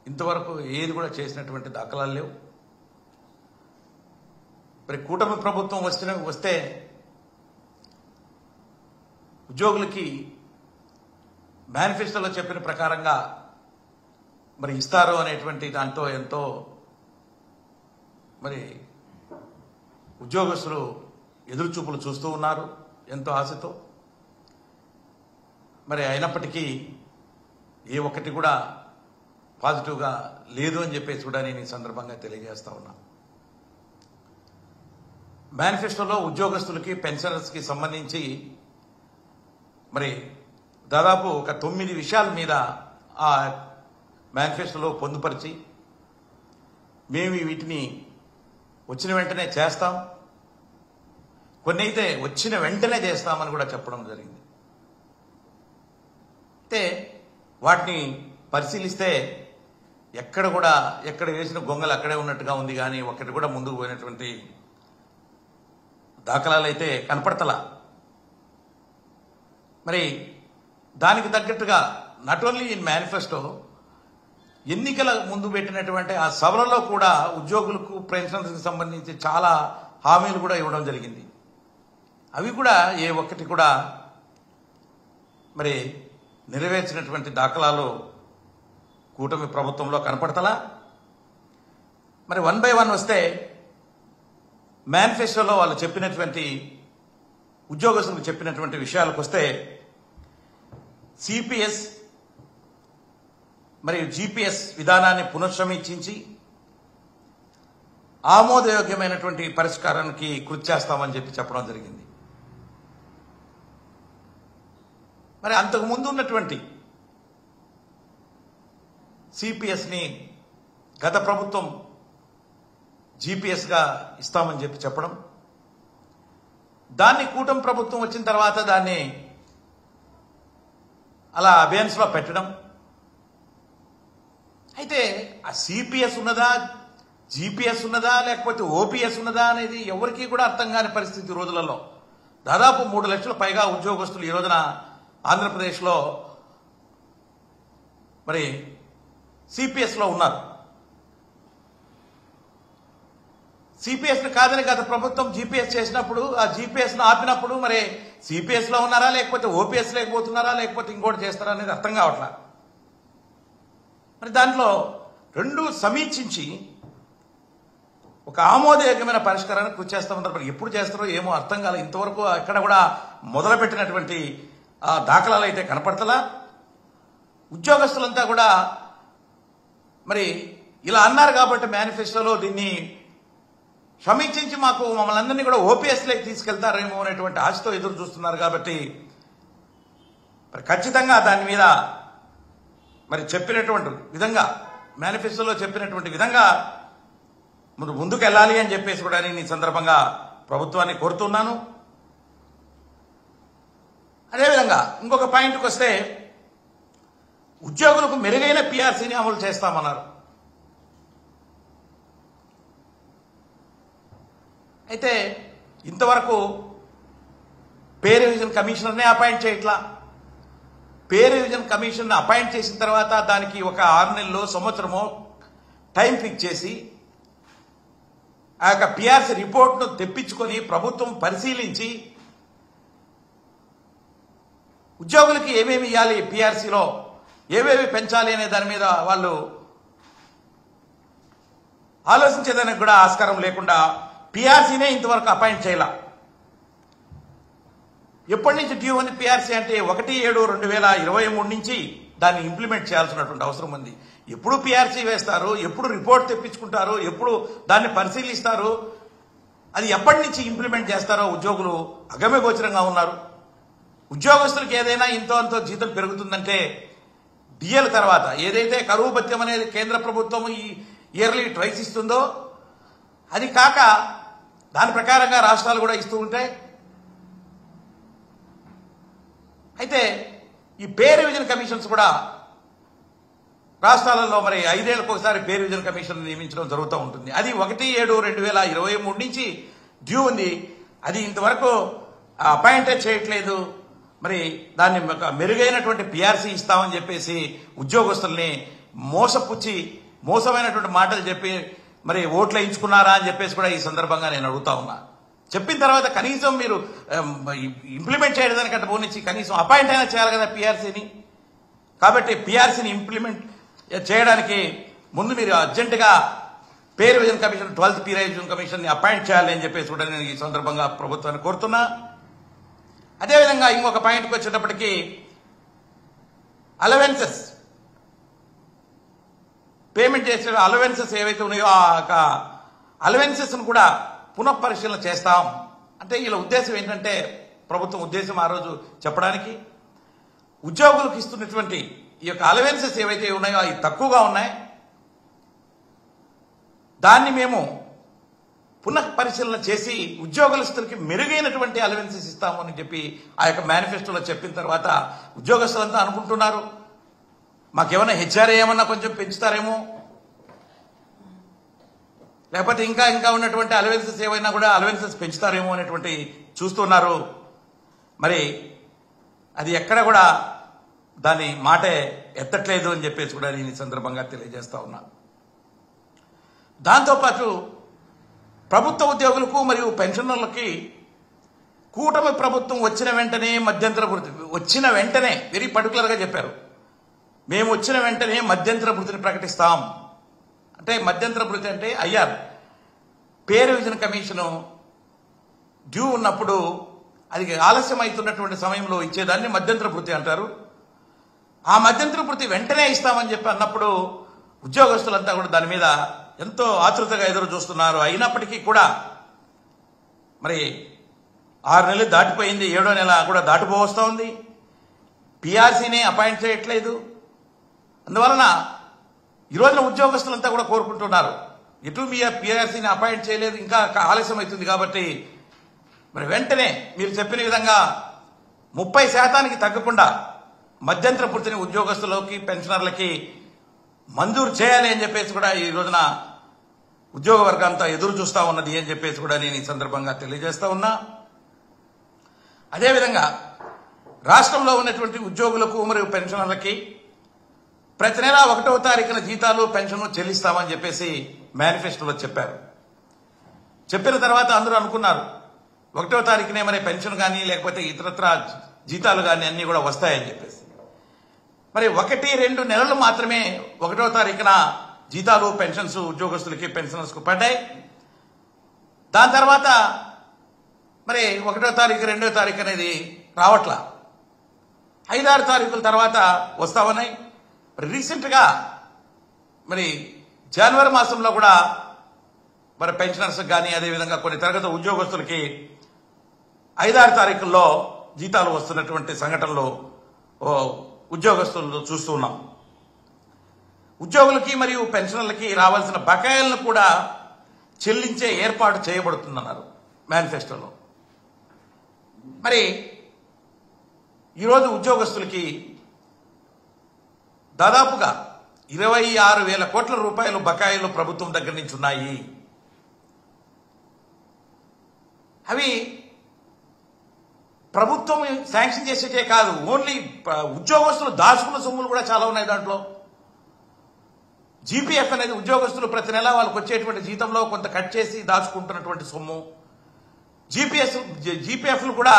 ఇంతవరకు ఏది కూడా చేసినటువంటి దాఖలాలు లేవు. మరి కూటమి ప్రభుత్వం వస్తే ఉద్యోగులకి మేనిఫెస్టోలో చెప్పిన ప్రకారంగా మరి ఇస్తారు అనేటువంటి దాంతో ఎంతో మరి ఉద్యోగస్తులు ఎదురుచూపులు చూస్తూ ఉన్నారు ఎంతో ఆశతో. మరి అయినప్పటికీ ఏ ఒక్కటి కూడా పాజిటివ్గా లేదు అని చెప్పేసి కూడా నేను ఈ సందర్భంగా తెలియజేస్తా ఉన్నా. మేనిఫెస్టోలో ఉద్యోగస్తులకి పెన్షనర్స్కి సంబంధించి మరి దాదాపు ఒక 9 విషయాల మీద ఆ మేనిఫెస్టోలో పొందుపరిచి మేము వీటిని వచ్చిన వెంటనే చేస్తాం, కొన్ని అయితే వచ్చిన వెంటనే చేస్తామని కూడా చెప్పడం జరిగింది. అయితే వాటిని పరిశీలిస్తే ఎక్కడ వేసిన గొంగలు అక్కడే ఉన్నట్టుగా ఉంది, కానీ ఒకటి కూడా ముందుకు పోయినటువంటి దాఖలాలు అయితే కనపడతలా. మరి దానికి తగ్గట్టుగా నాట్ ఓన్లీ ఇన్ మేనిఫెస్టో ఎన్నికల ముందు పెట్టినటువంటి ఆ సభలలో కూడా ఉద్యోగులకు పెన్షన్స్కి సంబంధించి చాలా హామీలు కూడా ఇవ్వడం జరిగింది. అవి కూడా ఏ ఒక్కటి కూడా మరి నెరవేర్చినటువంటి దాఖలాలు కూటమి ప్రభుత్వంలో కనపడతలా. మరి 1 by 1 వస్తే మేనిఫెస్టోలో వాళ్ళు చెప్పినటువంటి ఉద్యోగస్తులకు చెప్పినటువంటి విషయాలకు వస్తే సిపిఎస్ మరియు జిపిఎస్ విధానాన్ని పునఃసమీక్షించి ఆమోదయోగ్యమైనటువంటి పరిష్కారానికి కృషి చేస్తామని చెప్పడం జరిగింది. మరి అంతకుముందు ఉన్నటువంటి సిపిఎస్ని గత ప్రభుత్వం జిపిఎస్గా ఇస్తామని చెప్పడం, దాన్ని కూటమి ప్రభుత్వం వచ్చిన తర్వాత దాన్ని అలా అబియన్స్లో పెట్టడం. అయితే ఆ సిపిఎస్ ఉన్నదా, జిపిఎస్ ఉన్నదా, లేకపోతే ఓపీఎస్ ఉన్నదా అనేది ఎవరికీ కూడా అర్థం కాని పరిస్థితి. రోజులలో దాదాపు 3 లక్షల పైగా ఉద్యోగస్తులు ఈ రోజున ఆంధ్రప్రదేశ్లో మరి సిపిఎస్లో ఉన్నారు. సిపిఎస్ని కాదని గత ప్రభుత్వం జిపిఎస్ చేసినప్పుడు ఆ జిపిఎస్ను ఆపినప్పుడు మరి సిపిఎస్లో ఉన్నారా, లేకపోతే ఓపీఎస్ లేకపోతున్నారా, లేకపోతే ఇంకోటి చేస్తారా అనేది అర్థం కావట్లా. మరి దాంట్లో 2 సమీక్షించి ఒక ఆమోదయోగ్యమైన పరిష్కారాన్ని కృషి చేస్తామంటారు. మరి ఎప్పుడు చేస్తారో ఏమో అర్థం కాలేదు. ఇంతవరకు ఎక్కడ కూడా మొదలుపెట్టినటువంటి దాఖలాలు అయితే కనపడతలా. ఉద్యోగస్తులంతా కూడా మరి ఇలా అన్నారు కాబట్టి మేనిఫెస్టోలో దీన్ని సమీక్షించి మమ్మల్ని అందరినీ కూడా ఓపీఎస్లోకి తీసుకెళ్తారేమో అనేటువంటి ఆశతో ఎదురు చూస్తున్నారు. కాబట్టి మరి ఖచ్చితంగా దాని మీద మరి చెప్పినటువంటి విధంగా మేనిఫెస్టోలో చెప్పినటువంటి విధంగా ముందుకు వెళ్ళాలి అని చెప్పేసి కూడా నేను ఈ సందర్భంగా ప్రభుత్వాన్ని కోరుతున్నాను. అదేవిధంగా ఇంకొక పాయింట్కి వస్తే ఉద్యోగులకు మెరుగైన పిఆర్సీని అమలు చేస్తామన్నారు. అయితే ఇంతవరకు పే రివిజన్ కమిషనర్నే అపాయింట్ చేయట్లా. పే రివిజన్ కమిషన్ అపాయింట్ చేసిన తర్వాత దానికి ఒక 6 నెలలు సంవత్సరమో టైం ఫిక్స్ చేసి ఆ యొక్క పిఆర్సీ రిపోర్ట్ను తెప్పించుకొని ప్రభుత్వం పరిశీలించి ఉద్యోగులకి ఏమేమి ఇవ్వాలి, పిఆర్సీలో ఏవేవి పెంచాలి అనే దాని మీద వాళ్ళు ఆలోచించేదానికి కూడా ఆస్కారం లేకుండా పిఆర్సీనే ఇంతవరకు అపాయింట్ చేయాల. ఎప్పటి నుంచి డ్యూ ఉంది పిఆర్సీ అంటే 1/7/2023 నుంచి దాన్ని ఇంప్లిమెంట్ చేయాల్సినటువంటి అవసరం ఉంది. ఎప్పుడు పిఆర్సీ వేస్తారు, ఎప్పుడు రిపోర్ట్ తెప్పించుకుంటారు, ఎప్పుడు దాన్ని పరిశీలిస్తారు, అది ఎప్పటి నుంచి ఇంప్లిమెంట్ చేస్తారో ఉద్యోగులు అగమ్యగోచరంగా ఉన్నారు. ఉద్యోగస్తులకు ఏదైనా ఇంతో అంతో జీతం పెరుగుతుందంటే డిఎల్ తర్వాత ఏదైతే కరువు భత్యం అనేది కేంద్ర ప్రభుత్వం ఈ ఇయర్లీ ట్వైస్ ఇస్తుందో అది కాక దాని ప్రకారంగా రాష్ట్రాలు కూడా ఇస్తూ ఉంటాయి. అయితే ఈ పే రివిజన్ కమిషన్స్ కూడా రాష్ట్రాలలో మరి 5 ఏళ్లకు ఒకసారి పే రివిజన్ కమిషన్ నియమించడం జరుగుతూ ఉంటుంది. అది 1/7/2023 నుంచి డ్యూ ఉంది. అది ఇంతవరకు అపాయింటే చేయట్లేదు. మరి దాన్ని మెరుగైనటువంటి పిఆర్సీ ఇస్తామని చెప్పేసి ఉద్యోగస్తుల్ని మోసపుచ్చి మోసమైనటువంటి మాటలు చెప్పి మరి ఓట్లు వేయించుకున్నారా అని చెప్పేసి కూడా ఈ సందర్భంగా నేను అడుగుతా ఉన్నా. చెప్పిన తర్వాత కనీసం మీరు ఇంప్లిమెంట్ చేయడానికంటే పోనిచ్చి కనీసం అపాయింట్ అయినా చేయాలి కదా పీఆర్సీని. కాబట్టి పీఆర్సీని ఇంప్లిమెంట్ చేయడానికి ముందు మీరు అర్జెంటుగా pay revision commission 12th pay revision commission ని అపాయింట్ చేయాలి అని చెప్పేసి కూడా నేను ఈ సందర్భంగా ప్రభుత్వాన్ని కోరుతున్నా. అదేవిధంగా ఇంకొక పాయింట్కి వచ్చేటప్పటికి అలవెన్సెస్ పేమెంట్ చేసే అలవెన్సెస్ ఏవైతే ఉన్నాయో ఆ అలవెన్సెస్ కూడా పునఃపరిశీలన చేస్తాం అంటే వీళ్ళ ఉద్దేశం ఏంటంటే, ప్రభుత్వం ఉద్దేశం ఆ రోజు చెప్పడానికి ఉద్యోగులకు ఇస్తున్నటువంటి ఈ యొక్క అలవెన్సెస్ ఏవైతే ఉన్నాయో అవి తక్కువగా ఉన్నాయి, దాన్ని మేము పునఃపరిశీలన చేసి ఉద్యోగస్తులకి మెరుగైనటువంటి అలవెన్సెస్ ఇస్తాము అని చెప్పి ఆ యొక్క మేనిఫెస్టోలో చెప్పిన తర్వాత ఉద్యోగస్తులంతా అనుకుంటున్నారు మాకేమైనా హెచ్ఆర్ఏ ఏమన్నా కొంచెం పెంచుతారేమో, లేకపోతే ఇంకా ఇంకా ఉన్నటువంటి అలవెన్సెస్ ఏవైనా కూడా అలవెన్సెస్ పెంచుతారేమో అనేటువంటి చూస్తున్నారు. మరి అది ఎక్కడ కూడా దాని మాటే ఎత్తట్లేదు అని చెప్పేసి కూడా నేను ఈ సందర్భంగా తెలియజేస్తా ఉన్నా. దాంతోపాటు ప్రభుత్వ ఉద్యోగులకు మరియు పెన్షనర్లకి కూటమి ప్రభుత్వం వచ్చిన వెంటనే మధ్యంతర భృతి వచ్చిన వెంటనే వెరీ పర్టికులర్గా చెప్పారు, మేము వచ్చిన వెంటనే మధ్యంతర భృతిని ప్రకటిస్తాం. అంటే మధ్యంతర భృతి అంటే IR pay revision commission due ఉన్నప్పుడు అది ఆలస్యం అవుతున్నటువంటి సమయంలో ఇచ్చేదాన్ని మధ్యంతర భృతి అంటారు. ఆ మధ్యంతర భృతి వెంటనే ఇస్తామని చెప్పి అన్నప్పుడు ఉద్యోగస్తులంతా కూడా దాని మీద ఎంతో ఆతృతగా ఎదురు చూస్తున్నారు. అయినప్పటికీ కూడా మరి 6 నెలలు దాటిపోయింది, 7వ నెల కూడా దాటిపోవస్తూ ఉంది, పీఆర్సీని అపాయింట్ చేయట్లేదు. అందువలన ఈ రోజున ఉద్యోగస్తులంతా కూడా కోరుకుంటున్నారు, ఎటు మీ పీఆర్సీని అపాయింట్ చేయలేదు, ఇంకా ఆలస్యం అవుతుంది కాబట్టి మరి వెంటనే మీరు చెప్పిన విధంగా 30% తగ్గకుండా మధ్యంతర భృతిని ఉద్యోగస్తులకి పెన్షనర్లకి మంజూరు చేయాలి అని చెప్పేసి కూడా ఈ రోజున ఉద్యోగ వర్గంతా ఎదురు చూస్తూ ఉన్నది అని చెప్పేసి కూడా నేను ఈ సందర్భంగా తెలియజేస్తా ఉన్నా. అదేవిధంగా రాష్ట్రంలో ఉన్నటువంటి ఉద్యోగులకు మరియు పెన్షనర్లకి ప్రతి నెల 1వ తారీఖున జీతాలు పెన్షన్లు చెల్లిస్తామని చెప్పేసి మేనిఫెస్టోలో చెప్పారు. చెప్పిన తర్వాత అందరూ అనుకున్నారు 1వ తారీఖునే మరి పెన్షన్ కానీ లేకపోతే ఇతరత్ర జీతాలు కానీ అన్నీ కూడా వస్తాయని చెప్పేసి. మరి 1-2 నెలలు మాత్రమే 1వ తారీఖున జీతాలు పెన్షన్స్ ఉద్యోగస్తులకి పెన్షనర్స్కు పడ్డాయి. దాని తర్వాత మరి 1వ తారీఖు 2వ తారీఖు అనేది రావట్లా, 5-6 తారీఖుల తర్వాత వస్తా ఉన్నాయి. రీసెంట్గా మరి జనవరి మాసంలో కూడా మరి పెన్షనర్స్ కానీ అదేవిధంగా కొన్ని తరగతి ఉద్యోగస్తులకి 5-6 తారీఖుల్లో జీతాలు వస్తున్నటువంటి సంఘటనలు ఉద్యోగస్తులు చూస్తూ ఉన్నాం. ఉద్యోగులకి మరియు పెన్షనర్లకి రావాల్సిన బకాయిలను కూడా చెల్లించే ఏర్పాటు చేయబడుతుందన్నారు మేనిఫెస్టోలో. మరి ఈరోజు ఉద్యోగస్తులకి దాదాపుగా 26,000 కోట్ల రూపాయలు బకాయిలు ప్రభుత్వం దగ్గర నుంచి ఉన్నాయి. అవి ప్రభుత్వం శాంక్షన్ చేసేటే కాదు, ఓన్లీ ఉద్యోగస్తులు దాచుకున్న సొమ్ములు కూడా చాలా ఉన్నాయి. దాంట్లో జీపీఎఫ్ అనేది ఉద్యోగస్తులు ప్రతి నెల వాళ్ళకి వచ్చేటువంటి జీతంలో కొంత కట్ చేసి దాచుకుంటున్నటువంటి సొమ్ము, జీపీఎఫ్లు కూడా